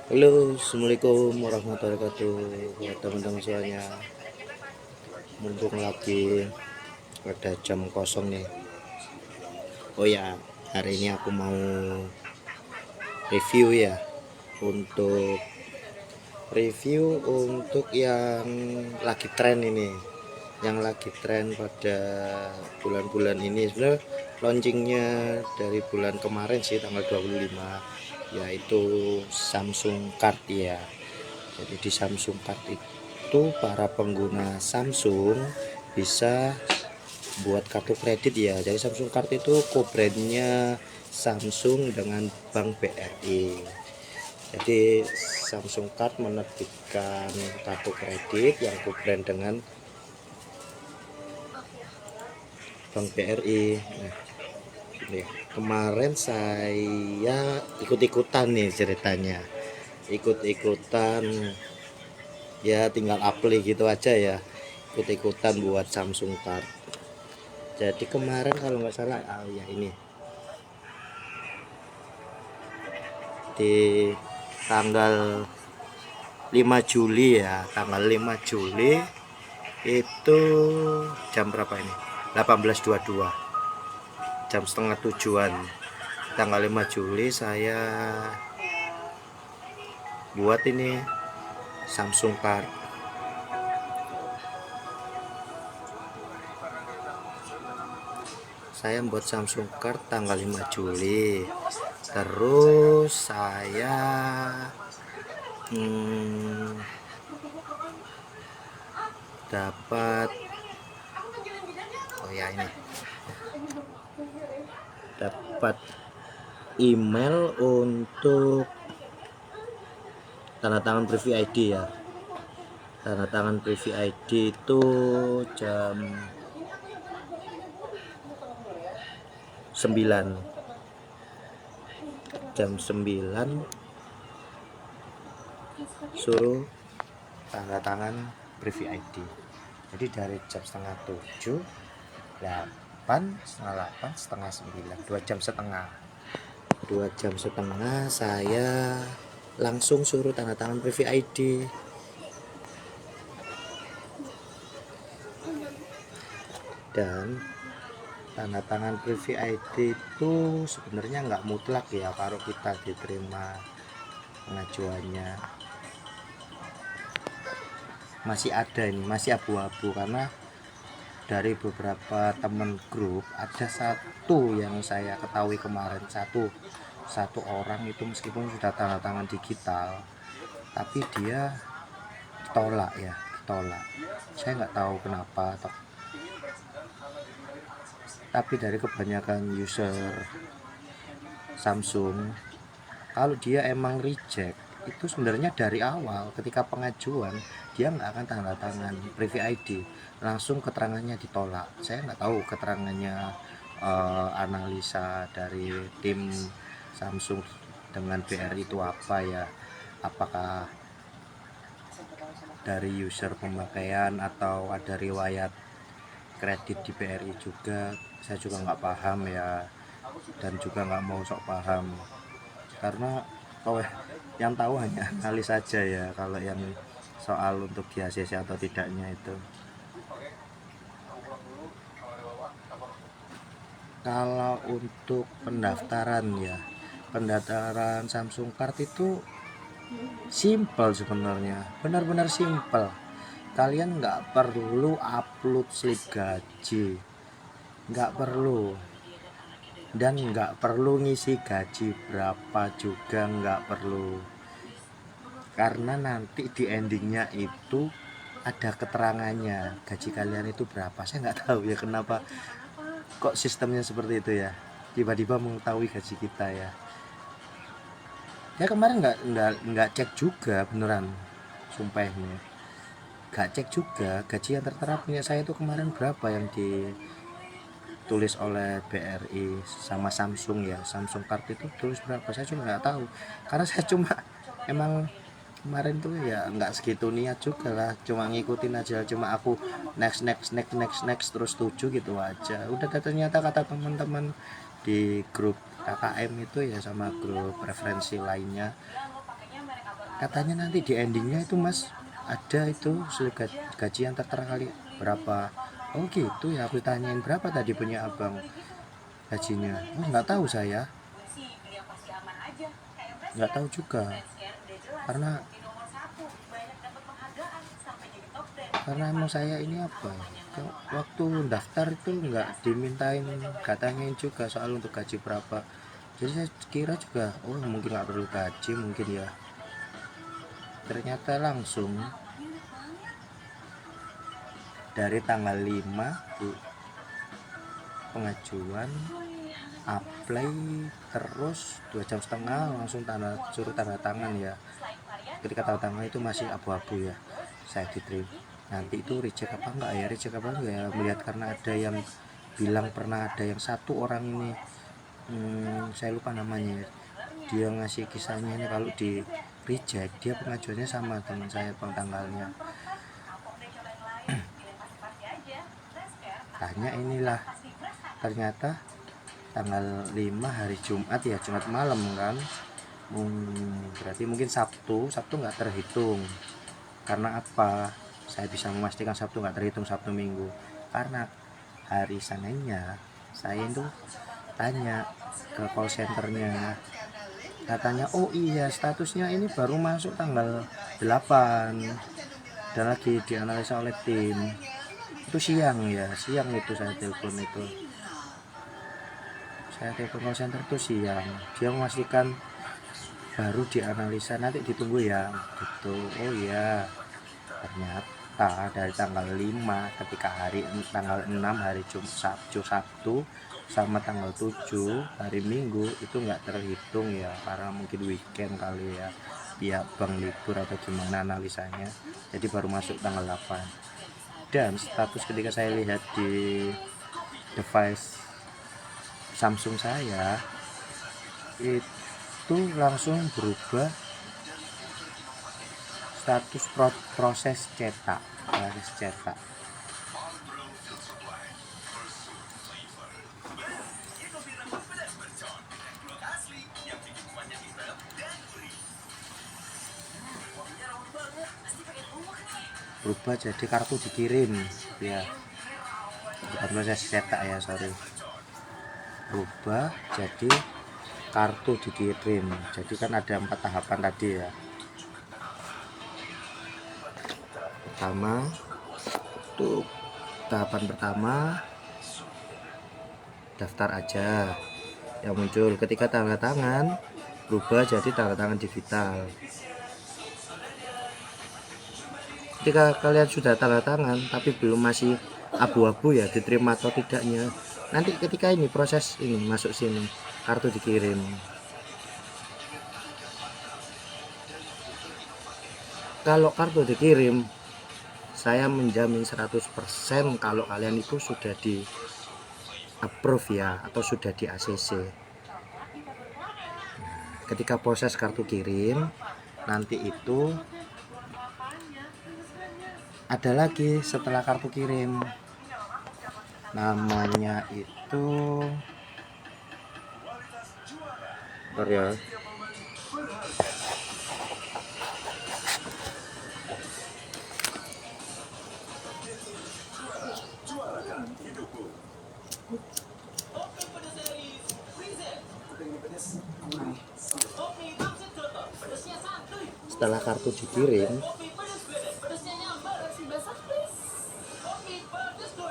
Halo, assalamualaikum warahmatullahi wabarakatuh. Ya teman-teman semuanya, mumpung lagi ada jam kosong nih. Oh ya, hari ini aku mau review ya, untuk yang lagi tren ini, yang lagi tren pada bulan-bulan ini. Sebenarnya launchingnya dari bulan kemarin sih, tanggal 25, yaitu Samsung Card ya. Jadi di Samsung Card itu para pengguna Samsung bisa buat kartu kredit ya. Jadi Samsung Card itu co-brandnya Samsung dengan Bank BRI. Jadi Samsung Card menerbitkan kartu kredit yang co-brand dengan Bank BRI. Nah, ini kemarin saya ikut-ikutan nih ceritanya. Ikut-ikutan ya, tinggal apply gitu aja ya, ikut-ikutan buat Samsung Card. Jadi kemarin kalau nggak salah ya ini di tanggal 5 Juli ya, tanggal 5 Juli itu jam berapa ini, 18.22, jam setengah tujuan, tanggal 5 Juli saya buat ini Samsung Card. Saya buat Samsung Card tanggal 5 Juli. Terus saya dapat, oh ya ini, dapat email untuk tanda tangan privy ID ya. Tanda tangan privy ID itu jam 9, suruh tanda tangan privy ID. Jadi dari jam setengah 7, 8, setengah 8, setengah 9, 2 jam setengah saya langsung suruh tanda tangan privy ID. Dan tanda tangan privy ID itu sebenarnya nggak mutlak ya kalau kita diterima pengajuannya. Masih ada ini, masih abu-abu, karena dari beberapa temen grup ada satu yang saya ketahui kemarin, satu orang itu meskipun sudah tanda tangan digital tapi dia ditolak. Saya nggak tahu kenapa, tapi dari kebanyakan user Samsung, kalau dia emang reject itu sebenarnya dari awal ketika pengajuan dia nggak akan tanda tangan privy ID, langsung keterangannya ditolak. Saya nggak tahu keterangannya, analisa dari tim Samsung dengan BRI itu apa ya, apakah dari user pemakaian atau ada riwayat kredit di BRI juga. Saya juga nggak paham ya, dan juga nggak mau sok paham, karena oh, yang tahu hanya analis saja ya kalau yang soal untuk di ACC atau tidaknya itu. Kalau untuk pendaftaran Samsung Card itu simple sebenarnya, benar-benar simple. Kalian nggak perlu upload slip gaji, nggak perlu, dan nggak perlu ngisi gaji berapa juga nggak perlu, karena nanti di endingnya itu ada keterangannya gaji kalian itu berapa. Saya nggak tahu ya kenapa kok sistemnya seperti itu ya, tiba-tiba mengetahui gaji kita ya. Ya kemarin nggak cek juga, beneran sumpah ini nggak cek juga gaji yang tertera punya saya itu kemarin berapa yang ditulis oleh BRI sama Samsung ya. Samsung Card itu tulis berapa saya juga nggak tahu, karena saya cuma emang kemarin tuh ya nggak segitu niat juga lah, cuma ngikutin aja, cuma aku next next next next next terus setuju gitu aja udah. Ternyata kata teman-teman di grup KKM itu ya sama grup referensi lainnya, Katanya nanti di endingnya itu mas ada itu slip gaji yang tertera kali berapa. Oh gitu ya, aku tanyain berapa tadi punya abang gajinya. Oh nggak tahu, saya nggak tahu juga, karena emang saya ini apa ya, waktu daftar itu nggak dimintain, nggak tanyain juga soal untuk gaji berapa. Jadi saya kira juga oh mungkin nggak perlu gaji mungkin ya, ternyata langsung dari tanggal 5 Bu, pengajuan, apply, terus 2,5 jam langsung suruh tanda tangan ya. Ketika tanda tangan itu masih abu-abu ya, saya diterima. Nanti itu reject apa enggak ya, melihat karena ada yang bilang pernah ada yang satu orang ini, saya lupa namanya, dia ngasih kisahnya ini kalau di reject dia pengajuannya sama dengan saya tanggalnya. Tanya inilah, ternyata tanggal 5 hari Jumat ya, Jumat malam kan, berarti mungkin Sabtu nggak terhitung. Karena apa saya bisa memastikan Sabtu nggak terhitung, Sabtu Minggu, karena hari Seninnya saya itu tanya ke call centernya, katanya oh iya statusnya ini baru masuk tanggal 8 dan lagi dianalisa oleh tim. Itu siang ya, siang itu saya telepon call center itu siang, dia memastikan baru dianalisa nanti ditunggu ya gitu. Oh iya, ternyata dari tanggal 5 ketika tanggal 6 hari Sabtu sama tanggal 7 hari Minggu itu nggak terhitung ya, karena mungkin weekend kali ya, pihak bank libur atau gimana analisanya, jadi baru masuk tanggal 8. Dan status ketika saya lihat di device Samsung saya itu langsung berubah status proses cetak. Berubah jadi kartu dikirim ya, bukan proses cetak ya, sorry, berubah jadi kartu dikirim. Jadi kan ada 4 tahapan tadi ya. Pertama tuh, tahapan pertama daftar aja, yang muncul ketika tanda tangan berubah jadi tanda tangan digital. Ketika kalian sudah tanda tangan tapi belum, masih abu-abu ya diterima atau tidaknya, nanti ketika ini proses ini masuk sini kartu dikirim. Kalau kartu dikirim, saya menjamin 100% kalau kalian itu sudah di approve ya, atau sudah di ACC. Ketika proses kartu kirim, nanti itu ada lagi setelah kartu kirim, namanya itu bentar ya, setelah kartu dikirim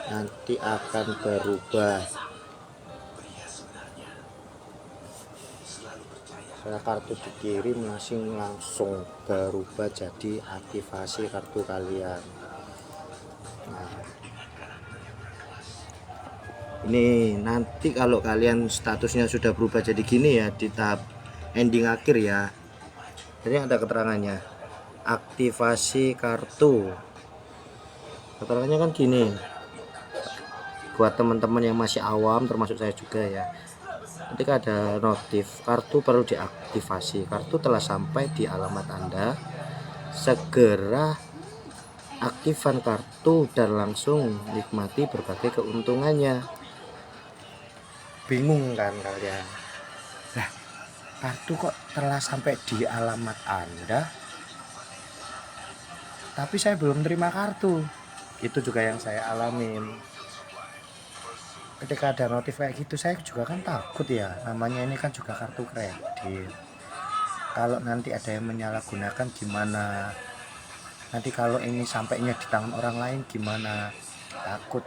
nanti akan berubah. Setelah kartu dikirim langsung berubah jadi aktivasi kartu kalian. Nah, ini nanti kalau kalian statusnya sudah berubah jadi gini ya, di tahap ending akhir ya, jadi ada keterangannya aktivasi kartu. Keterangannya kan gini, buat teman-teman yang masih awam termasuk saya juga ya, ketika ada notif kartu perlu diaktifasi, kartu telah sampai di alamat Anda, segera aktifkan kartu dan langsung nikmati berbagai keuntungannya. Bingung kan kalian? Nah, kartu kok telah sampai di alamat Anda, tapi saya belum terima kartu. Itu juga yang saya alamin. Ketika ada notif kayak gitu saya juga kan takut ya, namanya ini kan juga kartu kredit. Kalau nanti ada yang menyalahgunakan gimana, nanti kalau ini sampainya di tangan orang lain gimana, takut.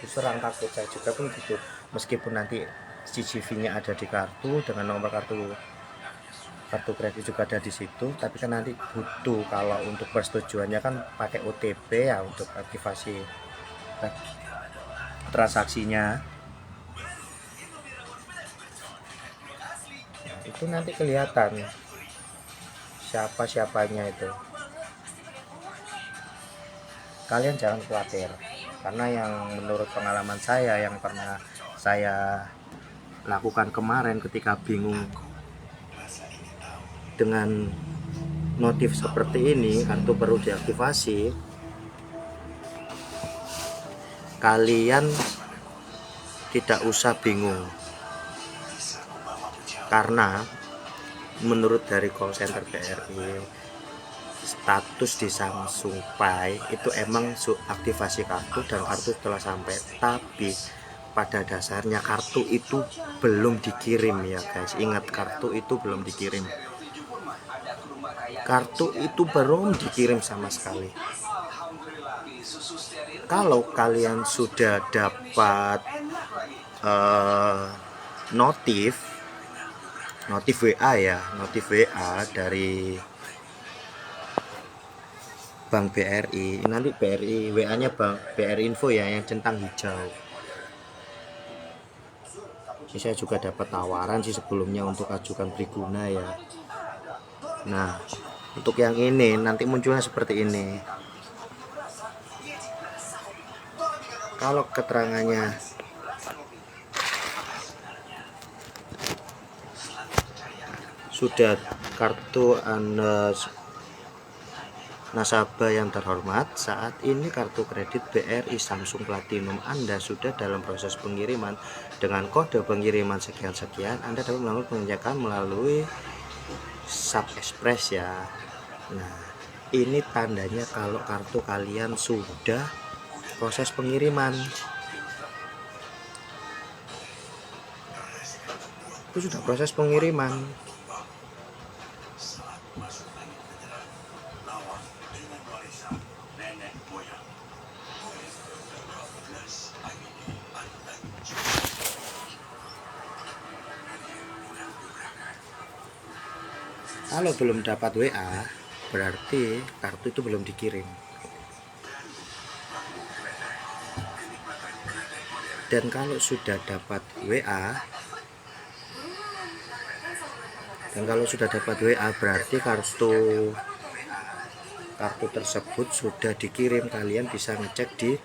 Terang takut saya juga pun gitu, meskipun nanti CCTV-nya ada di kartu dengan nomor kartu kredit juga ada di situ, tapi kan nanti butuh, kalau untuk persetujuannya kan pakai OTP ya untuk aktivasi transaksinya. Nah, itu nanti kelihatan siapanya itu. Kalian jangan khawatir, karena yang menurut pengalaman saya yang pernah saya lakukan kemarin ketika bingung dengan notif seperti ini, kartu perlu diaktifasi, kalian tidak usah bingung, karena menurut dari call center BRI, status di Samsung Pay itu emang aktivasi kartu dan kartu telah sampai, tapi pada dasarnya kartu itu belum dikirim ya guys. Ingat, kartu itu belum dikirim, kartu itu belum dikirim sama sekali. Kalau kalian sudah dapat notif WA ya, notif WA dari Bank BRI, nanti BRI WA-nya BRI Info ya, yang centang hijau. Ini saya juga dapat tawaran sih sebelumnya untuk ajukan Briguna ya. Nah, untuk yang ini nanti munculnya seperti ini. Kalau keterangannya sudah kartu nasabah yang terhormat, saat ini kartu kredit BRI Samsung Platinum Anda sudah dalam proses pengiriman dengan kode pengiriman sekian-sekian. Anda dapat melakukan pengecekan melalui SAP Express ya. Nah, ini tandanya kalau kartu kalian sudah proses pengiriman. Itu sudah proses pengiriman. Kalau belum dapat WA, berarti kartu itu belum dikirim. Dan kalau sudah dapat WA, berarti kartu tersebut sudah dikirim. Kalian bisa ngecek di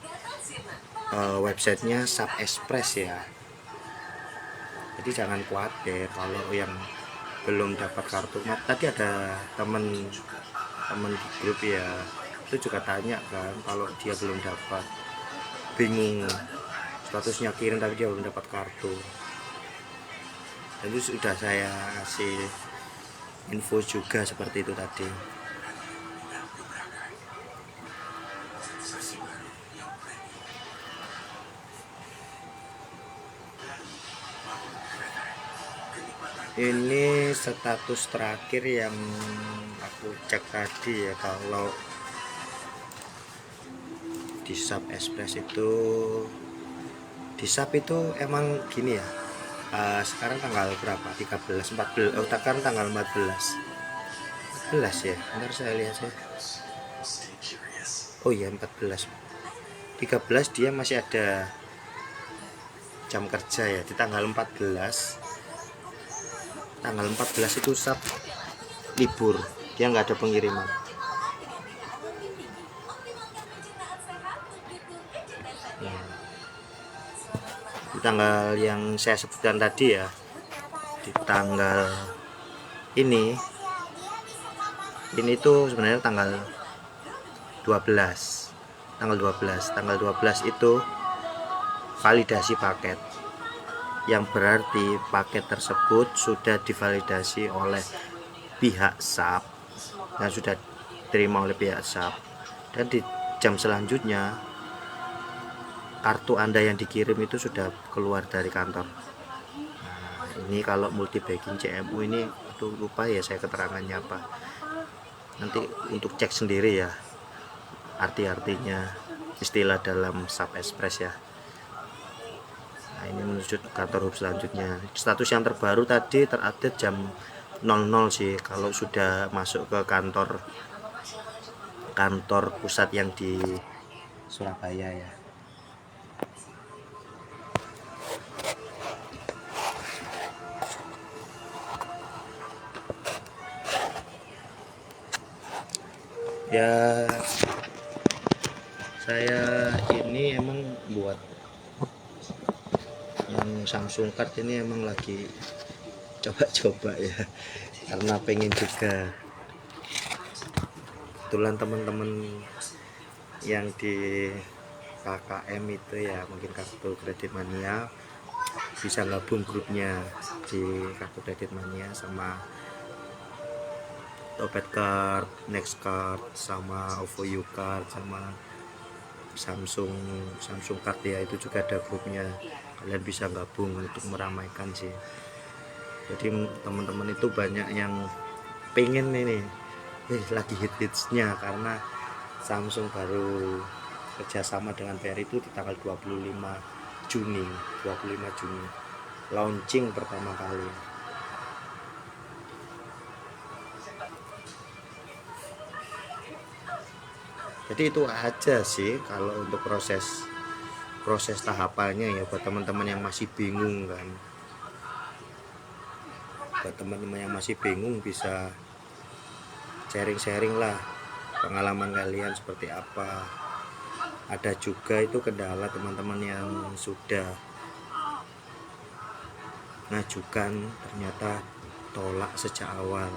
websitenya SAP Express ya. Jadi jangan khawatir kalau yang belum dapat kartu. Tadi ada teman di grup ya, itu juga tanya kan, kalau dia belum dapat, bingung statusnya kirim tapi dia belum dapat kartu. Dan itu sudah saya kasih info juga seperti itu tadi. Ini status terakhir yang aku cek tadi ya. Kalau di SAP Express itu, di SAP itu emang gini ya. Sekarang tanggal berapa? 13, 14. Oh, kan tanggal 14 ya. Bentar saya lihat ya. Oh iya, 14. 13 dia masih ada jam kerja ya. Di tanggal 14 itu SAP libur, dia nggak ada pengiriman. Di tanggal yang saya sebutkan tadi ya, di tanggal ini tuh sebenarnya tanggal 12 itu validasi paket, yang berarti paket tersebut sudah divalidasi oleh pihak SAP dan sudah diterima oleh pihak SAP, dan di jam selanjutnya kartu Anda yang dikirim itu sudah keluar dari kantor. Nah, ini kalau multi banking CMU ini, aduh lupa ya saya keterangannya apa, nanti untuk cek sendiri ya arti-artinya istilah dalam SAP Express ya. Nah, ini menuju kantor hub selanjutnya. Status yang terbaru tadi terupdate jam 00 sih, kalau sudah masuk ke kantor pusat yang di Surabaya ya. Ya, saya ini emang buat yang Samsung Card ini emang lagi coba-coba ya, karena pengen juga. Kebetulan teman-teman yang di KKM itu ya, mungkin Kartu Kredit Mania, bisa gabung grupnya di Kartu Kredit Mania sama Topet Card, Next Card, sama OVO U Card, sama Samsung Card ya, itu juga ada grupnya. Kalian bisa gabung untuk meramaikan sih. Jadi teman-teman itu banyak yang pengen ini, lagi hits-hitsnya, karena Samsung baru kerjasama dengan BRI itu di tanggal 25 Juni launching pertama kali. Jadi itu aja sih kalau untuk proses tahapannya ya, buat teman-teman yang masih bingung kan. Buat teman-teman yang masih bingung bisa sharing-sharing lah pengalaman kalian seperti apa. Ada juga itu kendala teman-teman yang sudah ngajukan ternyata tolak sejak awal.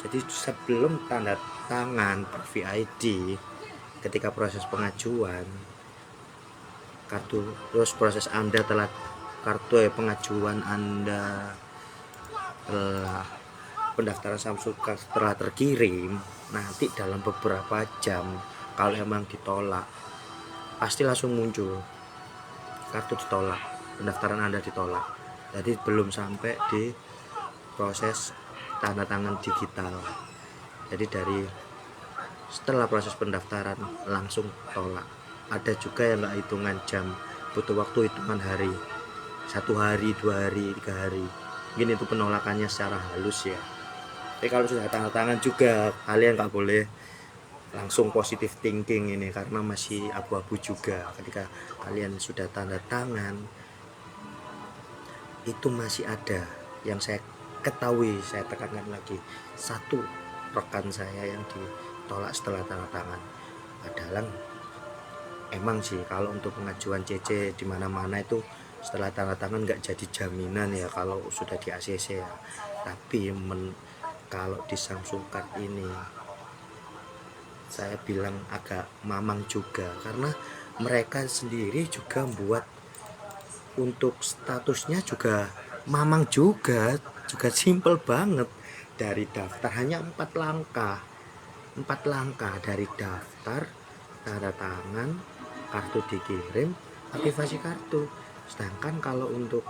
Jadi sebelum tanda tangan VID, ketika proses pengajuan kartu, terus proses Anda telah pengajuan Anda telah pendaftaran Samsung Card setelah terkirim, nanti dalam beberapa jam kalau emang ditolak pasti langsung muncul kartu ditolak, pendaftaran Anda ditolak. Jadi belum sampai di proses tanda tangan digital. Jadi dari setelah proses pendaftaran langsung tolak. Ada juga yang nggak hitungan jam, butuh waktu hitungan hari, 1 hari, 2 hari, 3 hari. Mungkin itu penolakannya secara halus ya. Tapi kalau sudah tanda tangan juga, kalian nggak boleh langsung positive thinking ini, karena masih abu-abu juga. Ketika kalian sudah tanda tangan, itu masih ada yang saya ketahui, saya tekankan lagi, 1 rekan saya yang ditolak setelah tanda tangan. Padahal emang sih kalau untuk pengajuan CC di mana-mana itu setelah tanda tangan nggak jadi jaminan ya kalau sudah di ACC ya. Tapi kalau di Samsung Card ini saya bilang agak mamang juga, karena mereka sendiri juga buat untuk statusnya juga mamang juga simple banget. Dari daftar hanya 4 langkah dari daftar, tanda tangan, kartu dikirim, aktivasi kartu. Sedangkan kalau untuk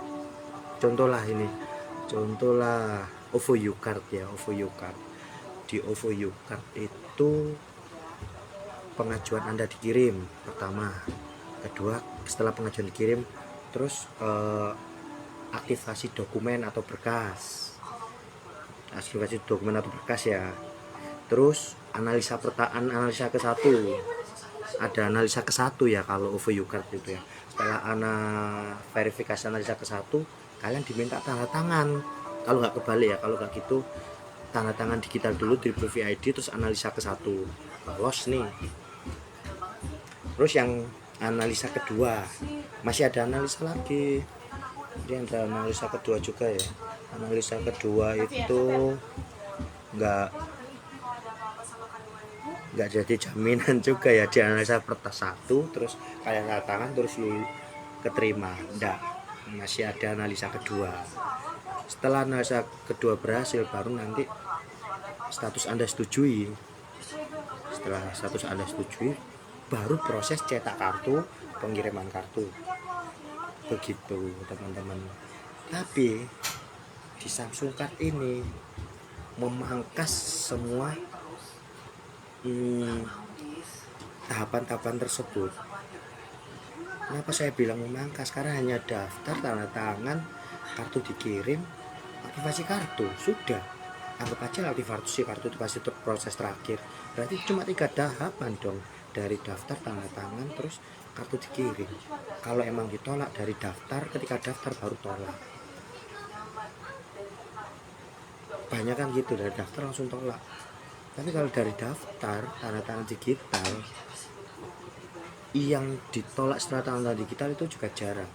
contohlah OVO U Card ya, OVO U Card. Di OVO U Card itu pengajuan Anda dikirim pertama, kedua setelah pengajuan dikirim terus aktivasi dokumen atau berkas ya. Terus analisa ke-1, ada analisa ke-1 ya kalau OVO U Card itu ya. Setelah verifikasi analisa ke-1, kalian diminta tanda tangan. Kalau nggak kebalik ya, kalau nggak gitu tanda tangan digital dulu di VID, terus analisa ke-1 lolos nih. Terus yang analisa kedua, masih ada analisa lagi. Jadi ada analisa kedua juga ya. Analisa kedua itu nggak jadi jaminan juga ya. Di analisa pertas 1 terus kalian tanda tangan terus keterima, enggak, masih ada analisa kedua. Setelah analisa kedua berhasil, baru nanti status Anda setujui. Setelah status Anda setujui, baru proses cetak kartu, pengiriman kartu, begitu teman-teman. Tapi di Samsung Card ini memangkas semua tahapan-tahapan tersebut. Kenapa saya bilang memangkas? Karena hanya daftar, tanda tangan, kartu dikirim, aktivasi kartu, sudah. Anggap aja aktivasi kartu itu pasti proses terakhir. Berarti cuma 3 tahapan dong, dari daftar, tanda tangan, terus kartu dikirim. Kalau emang ditolak dari daftar, ketika daftar baru tolak. Banyak kan gitu, dari daftar langsung tolak. Tapi kalau dari daftar, tanda tangan digital, yang ditolak setelah tanda tangan digital itu juga jarang.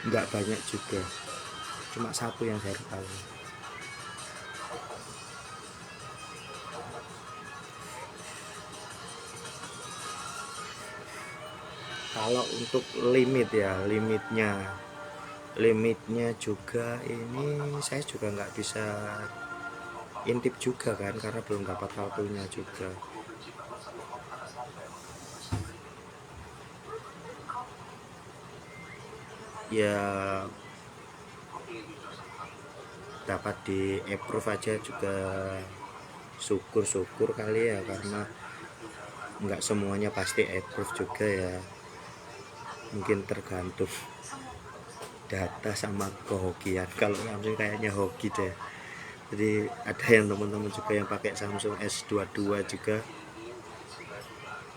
Nggak banyak juga, cuma 1 yang saya tahu. Kalau untuk limit ya, limitnya juga ini saya juga nggak bisa intip juga kan, karena belum dapat kartunya juga. Ya dapat di approve aja juga syukur-syukur kali ya, karena nggak semuanya pasti approve juga ya, mungkin tergantung data sama kehokian. Kalau Samsung kayaknya hoki deh, jadi ada yang teman-teman juga yang pakai Samsung S22 juga,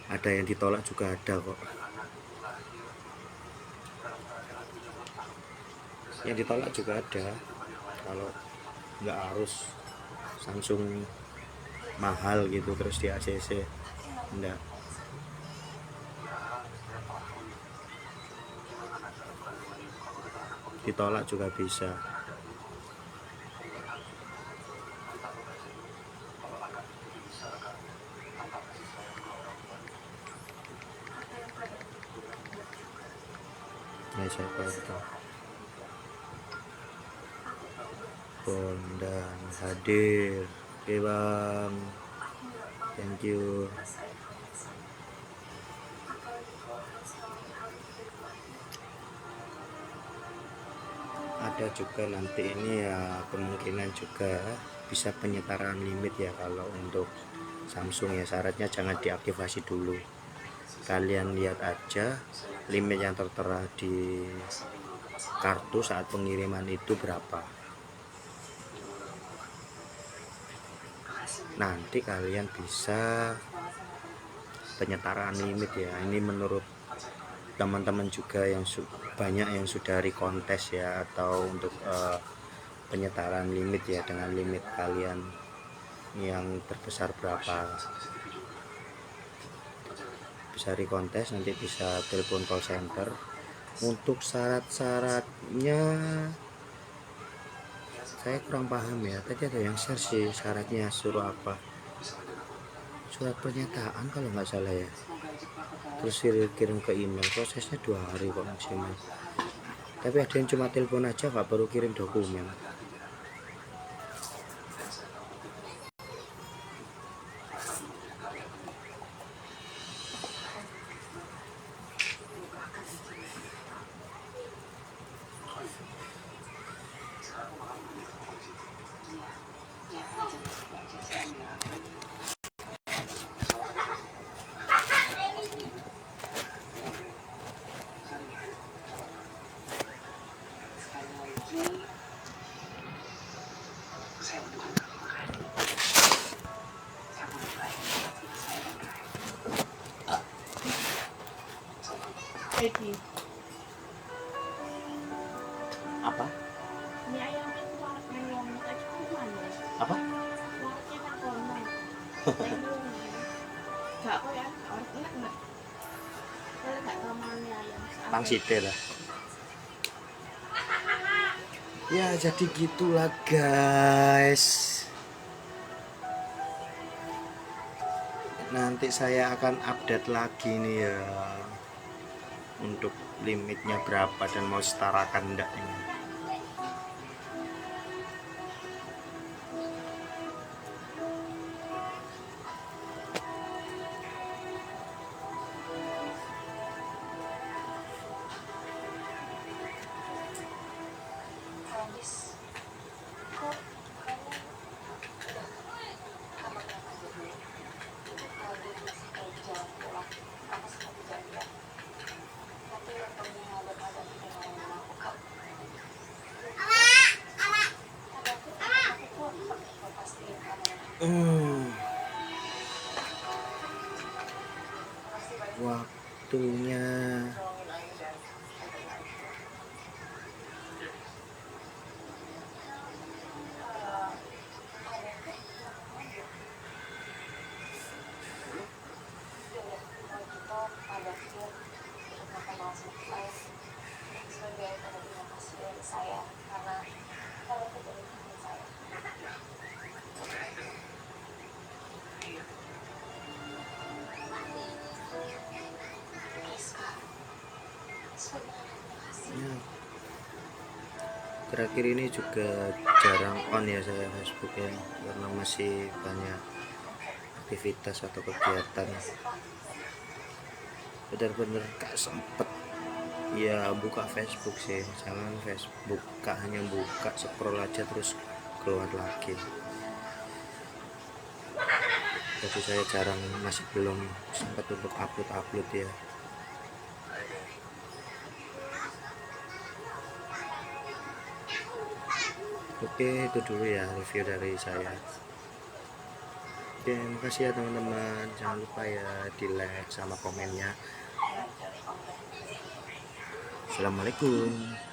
ada yang ditolak juga ada kok. Yang ditolak juga ada, kalau nggak harus Samsung mahal gitu terus di ACC, enggak. Ditolak juga bisa. Ya saya foto Bondan hadir. Oke bang, thank you. Ada juga nanti ini ya, kemungkinan juga bisa penyetaraan limit ya. Kalau untuk Samsung ya, syaratnya jangan diaktifasi dulu. Kalian lihat aja limit yang tertera di kartu saat pengiriman itu berapa. Nanti kalian bisa penyetaraan limit ya. Ini menurut teman-teman juga yang banyak yang sudah rekontes ya, atau untuk penyetaraan limit ya, dengan limit kalian yang terbesar berapa, bisa rekontes, nanti bisa telepon call center. Untuk syarat-syaratnya saya kurang paham ya, tadi ada yang share sih syaratnya, suruh apa, surat pernyataan kalau nggak salah ya, terus kirim ke email, prosesnya 2 hari kok maksimal. Tapi ada yang cuma telepon aja, nggak perlu kirim dokumen. Apa? Apa? Pangsite lah. Ya jadi gitulah guys. Nanti saya akan update lagi nih ya, untuk limitnya berapa dan mau setarakan enggak ini. Hmm, waktunya ya, terakhir ini juga jarang on ya saya Facebook ya, karena masih banyak aktivitas atau kegiatan, benar-benar gak sempet ya buka Facebook sih. Jangan Facebook buka, hanya buka scroll aja terus keluar lagi. Jadi saya jarang, masih belum sempat untuk upload ya. Oke, itu dulu ya review dari saya. Oke, makasih ya teman-teman, jangan lupa ya di like sama komennya. Assalamualaikum.